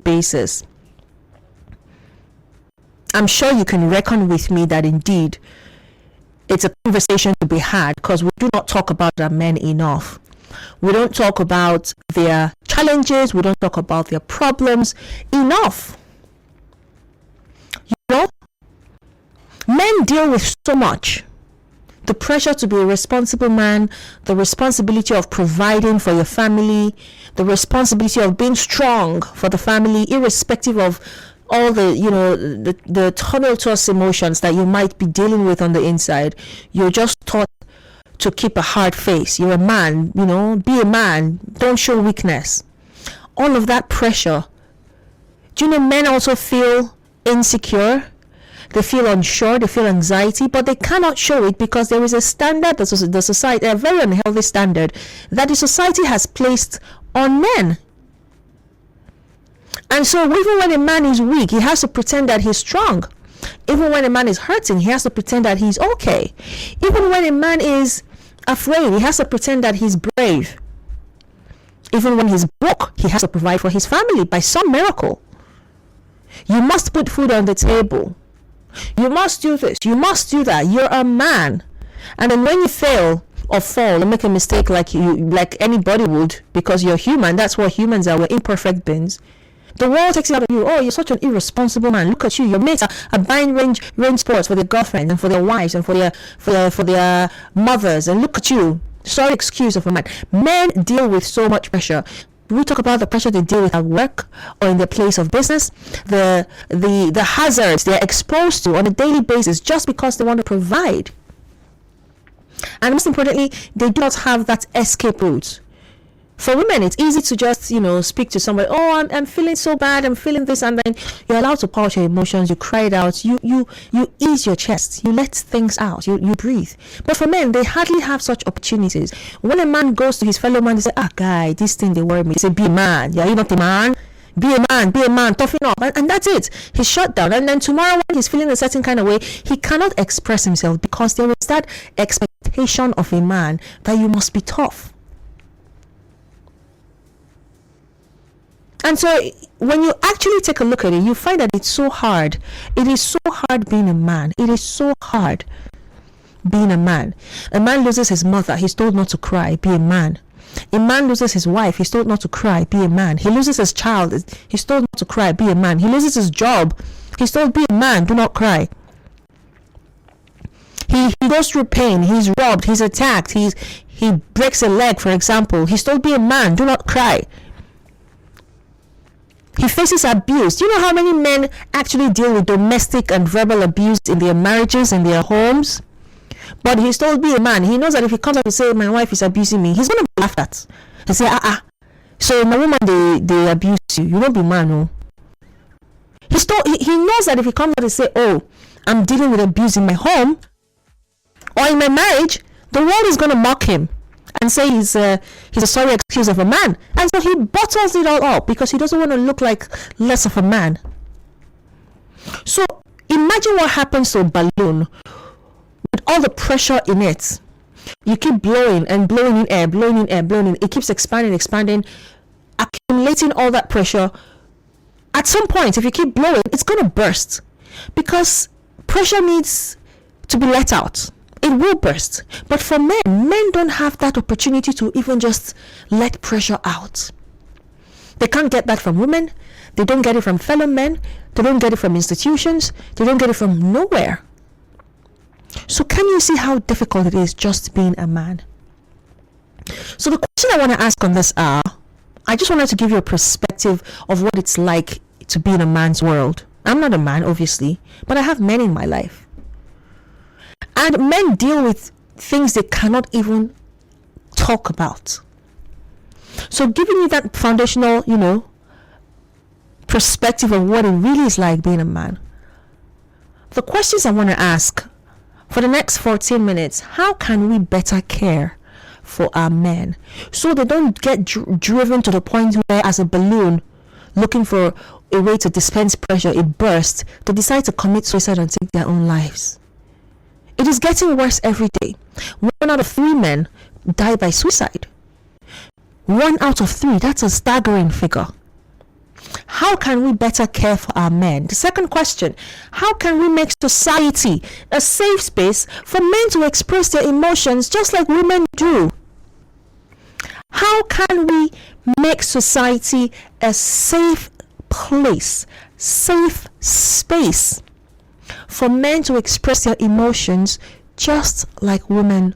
basis, I'm sure you can reckon with me that indeed it's a conversation to be had, because we do not talk about our men enough. We don't talk about their challenges. We don't talk about their problems enough. You know, men deal with so much. The pressure to be a responsible man, the responsibility of providing for your family, the responsibility of being strong for the family, irrespective of all the, the tumultuous emotions that you might be dealing with on the inside. You're just taught to keep a hard face. You're a man, be a man, don't show weakness. All of that pressure. Do you know men also feel insecure? They feel unsure, they feel anxiety, but they cannot show it because there is a standard, the society, a very unhealthy standard that the society has placed on men. And so even when a man is weak, he has to pretend that he's strong. Even when a man is hurting, he has to pretend that he's okay. Even when a man is afraid, he has to pretend that he's brave. Even when he's broke, he has to provide for his family by some miracle. You must put food on the table. You must do this. You must do that. You're a man. And then when you fail or fall and make a mistake like anybody would, because you're human, that's what humans are. We're imperfect beings. The world takes it out of you. Oh, you're such an irresponsible man. Look at you. Your mates are buying range sports for their girlfriends and for their wives and for their mothers. And look at you. Sorry excuse of a man. Men deal with so much pressure. We talk about the pressure they deal with at work or in their place of business, the hazards they're exposed to on a daily basis just because they want to provide. And most importantly, they do not have that escape route. For women, it's easy to just, speak to somebody. Oh, I'm feeling so bad. I'm feeling this, and then you're allowed to pour out your emotions. You cry it out. You ease your chest. You let things out. You breathe. But for men, they hardly have such opportunities. When a man goes to his fellow man, they say, guy, this thing they worry me. They say, be a man. Yeah, you're not a man. Be a man, toughen up. And that's it. He's shut down. And then tomorrow when he's feeling a certain kind of way, he cannot express himself because there is that expectation of a man that you must be tough. And so when you actually take a look at it, you find that it's so hard. It is so hard being a man. It is so hard being a man. A man loses his mother. He's told not to cry. Be a man. A man loses his wife. He's told not to cry. Be a man. He loses his child. He's told not to cry. Be a man. He loses his job. He's told, be a man. Do not cry. He goes through pain. He's robbed. He's attacked. He breaks a leg, for example. He's told, be a man. Do not cry. He faces abuse. Do you know how many men actually deal with domestic and verbal abuse in their marriages and their homes? But he's told, be a man. He knows that if he comes out to say, my wife is abusing me, he's going to be laughed at. And say, so my woman, they abuse you. You don't be man, no. He knows that if he comes out and say, oh, I'm dealing with abuse in my home or in my marriage, the world is going to mock him and say he's a sorry excuse of a man. And so he bottles it all up because he doesn't want to look like less of a man. So imagine what happens to a balloon with all the pressure in it. You keep blowing and blowing in air, blowing in air, blowing in. It keeps expanding, accumulating all that pressure. At some point, if you keep blowing, it's going to burst because pressure needs to be let out. It will burst. But for men don't have that opportunity to even just let pressure out. They can't get that from women. They don't get it from fellow men. They don't get it from institutions. They don't get it from nowhere. So can you see how difficult it is just being a man? So the question I want to ask on this hour, I just wanted to give you a perspective of what it's like to be in a man's world. I'm not a man, obviously, but I have men in my life. And men deal with things they cannot even talk about. So giving you that foundational, perspective of what it really is like being a man. The questions I want to ask for the next 14 minutes, how can we better care for our men so they don't get driven to the point where, as a balloon looking for a way to dispense pressure, it bursts, to decide to commit suicide and take their own lives. It is getting worse every day. 1 out of 3 men die by suicide. 1 out of 3, that's a staggering figure. How can we better care for our men? The second question, how can we make society a safe space for men to express their emotions just like women do? How can we make society a safe place, safe space for men to express their emotions just like women